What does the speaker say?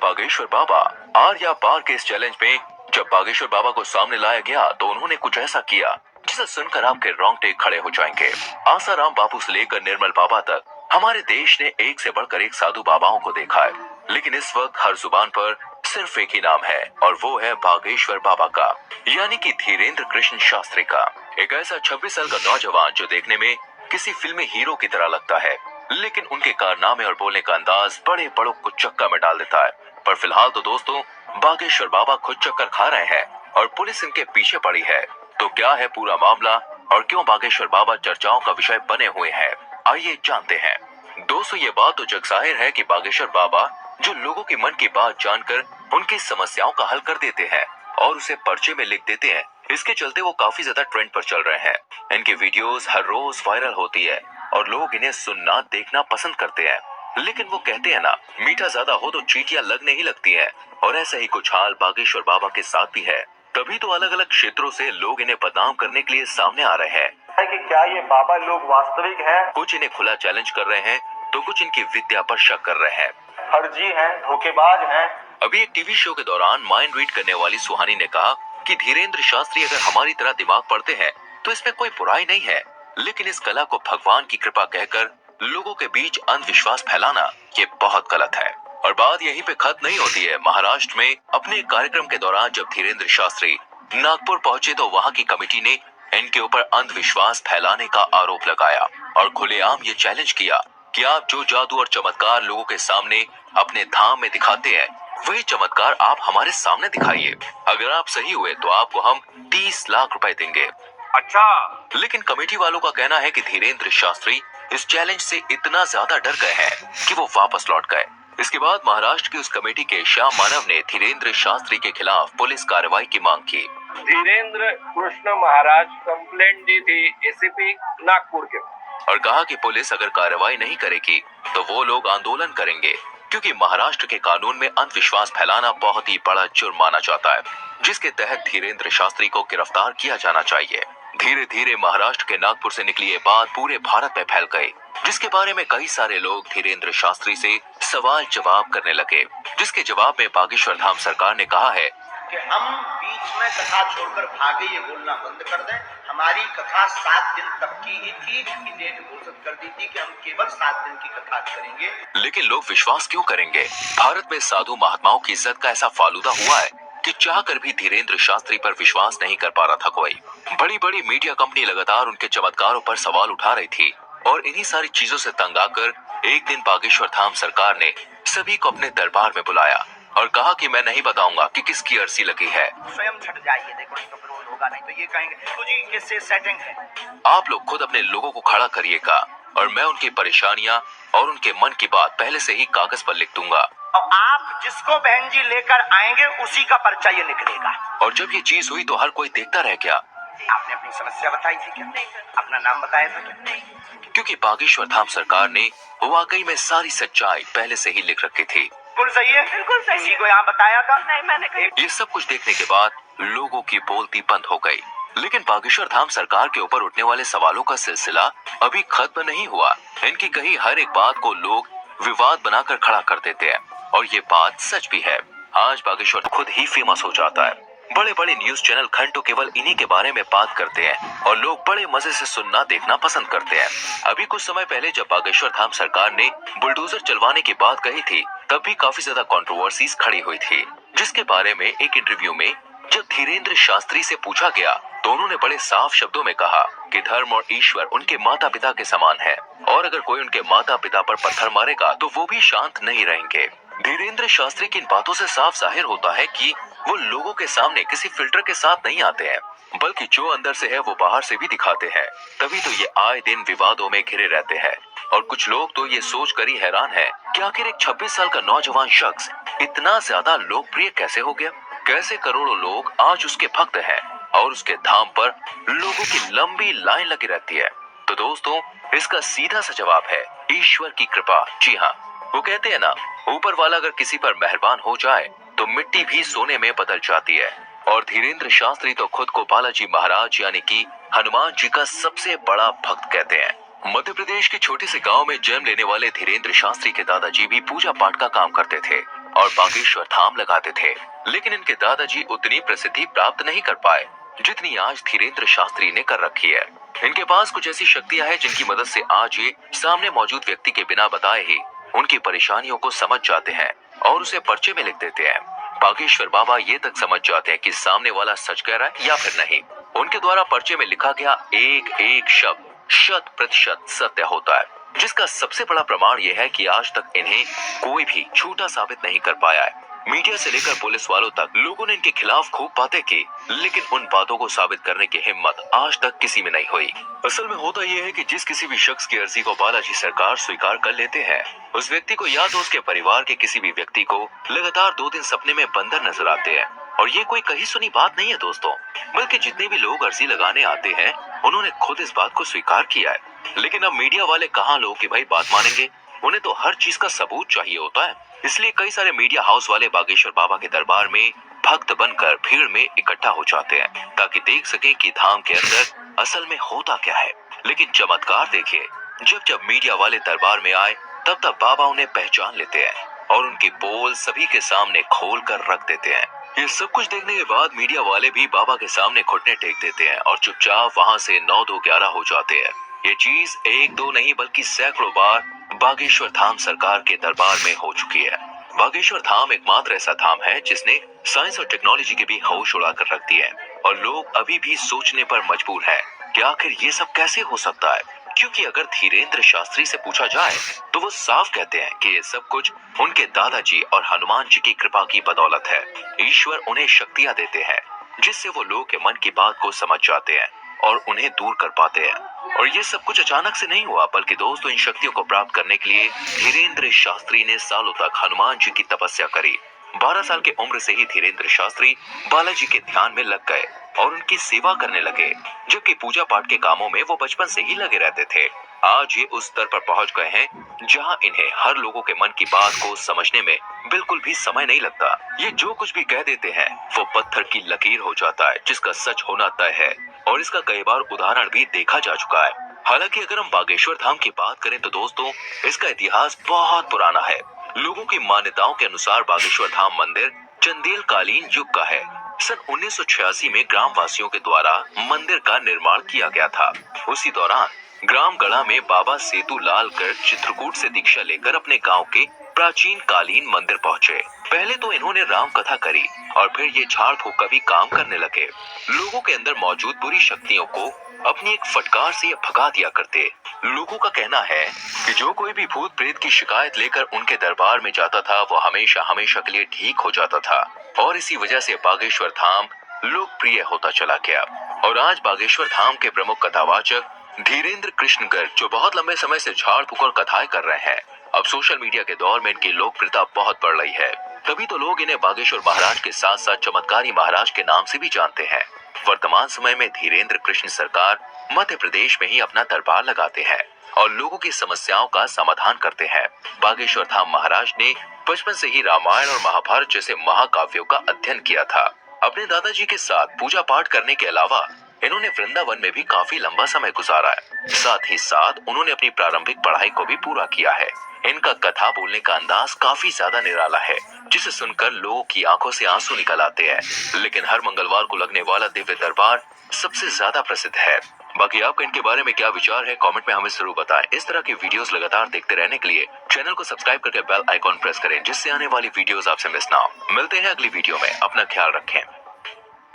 बागेश्वर बाबा are या पार के इस चैलेंज में जब बागेश्वर बाबा को सामने लाया गया तो उन्होंने कुछ ऐसा किया जिसे सुनकर आपके रोंगटे खड़े हो जाएंगे। आसाराम बापू से लेकर निर्मल बाबा तक हमारे देश ने एक से बढ़कर एक साधु बाबाओं को देखा है, लेकिन इस वक्त हर जुबान पर सिर्फ एक ही नाम है और वो है बागेश्वर बाबा का, यानी कि धीरेंद्र कृष्ण शास्त्री का। एक ऐसा 26 साल का नौजवान जो देखने में किसी फिल्मी हीरो की तरह लगता है, लेकिन उनके कारनामे और बोलने का अंदाज बड़े बड़ों को चक्का में डाल देता है। पर फिलहाल तो दोस्तों बागेश्वर बाबा खुद चक्कर खा रहे हैं और पुलिस इनके पीछे पड़ी है। तो क्या है पूरा मामला और क्यों बागेश्वर बाबा चर्चाओं का विषय बने हुए हैं, आइए जानते हैं। दोस्तों ये बात तो जग जाहिर है कि बागेश्वर बाबा जो लोगों के मन की बात जानकर उनकी समस्याओं का हल कर देते हैं और उसे पर्चे में लिख देते हैं, इसके चलते वो काफी ज्यादा ट्रेंड पर चल रहे हैं। इनकी वीडियोस हर रोज वायरल होती है और लोग इन्हें सुनना देखना पसंद करते हैं। लेकिन वो कहते हैं ना, मीठा ज्यादा हो तो चींटियां लगने ही लगती हैं, और ऐसा ही कुछ हाल बागेश्वर बाबा के साथ भी है। तभी तो अलग अलग क्षेत्रों से लोग इन्हें बदनाम करने के लिए सामने आ रहे हैं कि क्या ये बाबा लोग वास्तविक हैं? कुछ इन्हें खुला चैलेंज कर रहे हैं तो कुछ इनकी विद्या पर शक कर रहे हैं। फर्जी हैं, धोखेबाज हैं। अभी एक टीवी शो के दौरान माइंड रीड करने वाली सुहानी ने कहा कि धीरेंद्र शास्त्री अगर हमारी तरह दिमाग पढ़ते हैं तो इसमें कोई बुराई नहीं है, लेकिन इस कला को भगवान की कृपा कहकर लोगों के बीच अंधविश्वास फैलाना ये बहुत गलत है। और बात यहीं पे खत्म नहीं होती है। महाराष्ट्र में अपने एक कार्यक्रम के दौरान जब धीरेंद्र शास्त्री नागपुर पहुंचे तो वहां की कमेटी ने इनके ऊपर अंधविश्वास फैलाने का आरोप लगाया और खुलेआम ये चैलेंज किया कि आप जो जादू और चमत्कार लोगों के सामने अपने धाम में दिखाते हैं वही चमत्कार आप हमारे सामने दिखाइए। अगर आप सही हुए तो आपको हम 30 लाख रुपए देंगे। अच्छा, लेकिन कमेटी वालों का कहना है कि धीरेंद्र शास्त्री इस चैलेंज से इतना ज्यादा डर गए हैं कि वो वापस लौट गए। इसके बाद महाराष्ट्र की उस कमेटी के श्याम मानव ने धीरेंद्र शास्त्री के खिलाफ पुलिस कार्रवाई की मांग की। धीरेंद्र कृष्ण महाराज कंप्लेंट दी थी एसीपी नागपुर के और कहा कि पुलिस अगर कार्रवाई नहीं करेगी तो वो लोग आंदोलन करेंगे, क्योंकि महाराष्ट्र के कानून में अंधविश्वास फैलाना बहुत ही बड़ा जुर्म माना जाता है, जिसके तहत धीरेंद्र शास्त्री को गिरफ्तार किया जाना चाहिए। धीरे धीरे महाराष्ट्र के नागपुर से निकली ये बात पूरे भारत में फैल गई, जिसके बारे में कई सारे लोग धीरेंद्र शास्त्री से सवाल जवाब करने लगे, जिसके जवाब में बागेश्वर धाम सरकार ने कहा है कि हम बीच में कथा छोड़कर भागे ये बोलना बंद कर दें। हमारी कथा 7 दिन तक की ही थी, डेट घोषित कर दी थी कि हम केवल 7 दिन की कथा करेंगे। लेकिन लोग विश्वास क्यों करेंगे? भारत में साधु महात्माओं की इज्जत का ऐसा फालूदा हुआ है कि चाहकर भी धीरेंद्र शास्त्री पर विश्वास नहीं कर पा रहा था कोई। बड़ी बड़ी मीडिया कंपनी लगातार उनके चमत्कारों पर सवाल उठा रही थी और इन्हीं सारी चीजों से तंग आकर एक दिन बागेश्वर धाम सरकार ने सभी को अपने दरबार में बुलाया और कहा कि मैं नहीं बताऊंगा कि किसकी अर्जी लगी है। स्वयं छट जाइए, देखो नहीं तो विरोध होगा, नहीं तो ये कहेंगे तो जी किससे सेटिंग है। आप लोग खुद अपने लोगों को खड़ा करिएगा और मैं उनकी परेशानियां और उनके मन की बात पहले से ही कागज पर लिख दूंगा और आप जिसको बहन जी लेकर आएंगे उसी का पर्चा ये निकलेगा। और जब ये चीज हुई तो हर कोई देखता रह गया। आपने अपनी समस्या बताई थी क्या? अपना नाम बताया था क्या? क्योंकि बागेश्वर धाम सरकार ने वाकई में सारी सच्चाई पहले से ही लिख रखी थी। बिल्कुल सही है, बिल्कुल सही। किसी को यहाँ बताया था? नहीं, मैंने ये सब कुछ देखने के बाद लोगों की बोलती बंद हो गई, लेकिन बागेश्वर धाम सरकार के ऊपर उठने वाले सवालों का सिलसिला अभी खत्म नहीं हुआ। इनकी कही हर एक बात को लोग विवाद बनाकर खड़ा कर देते हैं और ये बात सच भी है। आज बागेश्वर खुद ही फेमस हो जाता है। बड़े बड़े न्यूज चैनल घंटों केवल इन्हीं के बारे में बात करते हैं और लोग बड़े मजे से सुनना देखना पसंद करते हैं। अभी कुछ समय पहले जब बागेश्वर धाम सरकार ने बुलडोजर चलवाने की बात कही थी तब भी काफी ज्यादा कंट्रोवर्सीज खड़ी हुई थी, जिसके बारे में एक इंटरव्यू में जब धीरेंद्र शास्त्री से पूछा गया तो उन्होंने बड़े साफ शब्दों में कहा कि धर्म और ईश्वर उनके माता पिता के समान है और अगर कोई उनके माता पिता पर पत्थर मारेगा तो वो भी शांत नहीं रहेंगे। धीरेंद्र शास्त्री की इन बातों से साफ जाहिर होता है कि वो लोगों के सामने किसी फिल्टर के साथ नहीं आते हैं, बल्कि जो अंदर से है वो बाहर से भी दिखाते हैं। तभी तो ये आए दिन विवादों में घिरे रहते हैं और कुछ लोग तो ये सोच कर ही हैरान है कि आखिर एक 26 साल का नौजवान शख्स इतना ज्यादा लोकप्रिय कैसे हो गया। कैसे करोड़ों लोग आज उसके भक्त हैं और उसके धाम पर लोगों की लंबी लाइन लगी रहती है। तो दोस्तों इसका सीधा सा जवाब है ईश्वर की कृपा। जी हाँ, वो कहते हैं ना, ऊपर वाला अगर किसी पर मेहरबान हो जाए तो मिट्टी भी सोने में बदल जाती है। और धीरेंद्र शास्त्री तो खुद को बालाजी महाराज यानी कि हनुमान जी का सबसे बड़ा भक्त कहते हैं। मध्य प्रदेश के छोटे से गांव में जन्म लेने वाले धीरेन्द्र शास्त्री के दादाजी भी पूजा पाठ का काम करते थे और बागेश्वर धाम लगाते थे, लेकिन इनके दादाजी उतनी प्रसिद्धि प्राप्त नहीं कर पाए जितनी आज धीरेन्द्र शास्त्री ने कर रखी है। इनके पास कुछ ऐसी शक्तियां हैं जिनकी मदद से आज ये सामने मौजूद व्यक्ति के बिना बताए ही उनकी परेशानियों को समझ जाते हैं और उसे पर्चे में लिख देते हैं। बागेश्वर बाबा ये तक समझ जाते हैं कि सामने वाला सच कह रहा है या फिर नहीं। उनके द्वारा पर्चे में लिखा गया एक एक शब्द 100% सत्य होता है, जिसका सबसे बड़ा प्रमाण यह है कि आज तक इन्हें कोई भी झूठा साबित नहीं कर पाया है। मीडिया से लेकर पुलिस वालों तक लोगों ने इनके खिलाफ खूब बातें की, लेकिन उन बातों को साबित करने की हिम्मत आज तक किसी में नहीं हुई। असल में होता यह है कि जिस किसी भी शख्स की अर्जी को बालाजी सरकार स्वीकार कर लेते हैं, उस व्यक्ति को या तो उसके परिवार के किसी भी व्यक्ति को लगातार 2 दिन सपने में बंदर नजर आते हैं। और ये कोई कही सुनी बात नहीं है दोस्तों, बल्कि जितने भी लोग अर्जी लगाने आते हैं उन्होंने खुद इस बात को स्वीकार किया है। लेकिन अब मीडिया वाले कहाँ लोग कि भाई बात मानेंगे, उन्हें तो हर चीज का सबूत चाहिए होता है। इसलिए कई सारे मीडिया हाउस वाले बागेश्वर बाबा के दरबार में भक्त बनकर भीड़ में इकट्ठा हो जाते हैं ताकि देख सकें कि धाम के अंदर असल में होता क्या है। लेकिन चमत्कार देखिए, जब जब मीडिया वाले दरबार में आए तब तब बाबा उन्हें पहचान लेते हैं और उनकी पोल सभी के सामने खोल कर रख देते हैं। ये सब कुछ देखने के बाद मीडिया वाले भी बाबा के सामने घुटने टेक देते हैं और चुपचाप वहाँ से 9-2-11 हो जाते हैं। ये चीज 1-2 नहीं बल्कि सैकड़ों बार बागेश्वर धाम सरकार के दरबार में हो चुकी है। बागेश्वर धाम एकमात्र ऐसा धाम है जिसने साइंस और टेक्नोलॉजी की भी होश उड़ा कर रख दी है और लोग अभी भी सोचने पर मजबूर हैं कि आखिर ये सब कैसे हो सकता है। क्योंकि अगर धीरेन्द्र शास्त्री से पूछा जाए तो वो साफ कहते हैं कि ये सब कुछ उनके दादाजी और हनुमान जी की कृपा की बदौलत है। ईश्वर उन्हें शक्तियां देते हैं जिससे वो लोगों के मन की बात को समझ जाते हैं और उन्हें दूर कर पाते हैं। और ये सब कुछ अचानक से नहीं हुआ, बल्कि दोस्तों इन शक्तियों को प्राप्त करने के लिए धीरेन्द्र शास्त्री ने सालों तक हनुमान जी की तपस्या करी। 12 साल की उम्र से ही धीरेन्द्र शास्त्री बालाजी के ध्यान में लग गए और उनकी सेवा करने लगे, जबकि पूजा पाठ के कामों में वो बचपन से ही लगे रहते थे। आज ये उस स्तर पर पहुंच गए हैं जहां इन्हें हर लोगों के मन की बात को समझने में बिल्कुल भी समय नहीं लगता। ये जो कुछ भी कह देते हैं वो पत्थर की लकीर हो जाता है जिसका सच होना तय है और इसका कई बार उदाहरण भी देखा जा चुका है। हालांकि अगर हम बागेश्वर धाम की बात करें तो दोस्तों इसका इतिहास बहुत पुराना है। लोगों की मान्यताओं के अनुसार बागेश्वर धाम मंदिर चंदेल कालीन युग का है। सन 1986 में ग्राम वासियों के द्वारा मंदिर का निर्माण किया गया था। उसी दौरान ग्राम गढ़ा में बाबा सेतु लाल गर्ग चित्रकूट से दीक्षा लेकर अपने गांव के प्राचीन कालीन मंदिर पहुंचे। पहले तो इन्होंने राम कथा करी और फिर ये झाड़ फूक का भी काम करने लगे। लोगों के अंदर मौजूद बुरी शक्तियों को अपनी एक फटकार से भगा दिया करते। लोगों का कहना है कि जो कोई भी भूत प्रेत की शिकायत लेकर उनके दरबार में जाता था वो हमेशा हमेशा के लिए ठीक हो जाता था और इसी वजह से बागेश्वर धाम लोकप्रिय होता चला गया। और आज बागेश्वर धाम के प्रमुख कथावाचक धीरेन्द्र कृष्ण गर्ग जो बहुत लंबे समय से झाड़ फूक और कथाएं कर रहे हैं, अब सोशल मीडिया के दौर में इनकी लोकप्रियता बहुत बढ़ रही है। तभी तो लोग इन्हें बागेश्वर महाराज के साथ साथ चमत्कारी महाराज के नाम से भी जानते हैं। वर्तमान समय में धीरेन्द्र कृष्ण सरकार मध्य प्रदेश में ही अपना दरबार लगाते हैं और लोगों की समस्याओं का समाधान करते हैं। बागेश्वर धाम महाराज ने बचपन से ही रामायण और महाभारत जैसे महाकाव्यों का अध्ययन किया था। अपने दादाजी के साथ पूजा पाठ करने के अलावा इन्होंने वृंदावन में भी काफी लंबा समय गुजारा है। साथ ही साथ उन्होंने अपनी प्रारंभिक पढ़ाई को भी पूरा किया है। इनका कथा बोलने का अंदाज काफी ज्यादा निराला है जिसे सुनकर लोगों की आंखों से आंसू निकल आते हैं। लेकिन हर मंगलवार को लगने वाला दिव्य दरबार सबसे ज्यादा प्रसिद्ध है। बाकी आपका इनके बारे में क्या विचार है कमेंट में हमें जरूर बताएं। इस तरह की वीडियोस लगातार देखते रहने के लिए चैनल को सब्सक्राइब करके बेल आइकॉन प्रेस करें जिससे आने वाली वीडियोस आपसे मिस ना हो। मिलते हैं अगली वीडियो में, अपना ख्याल रखें।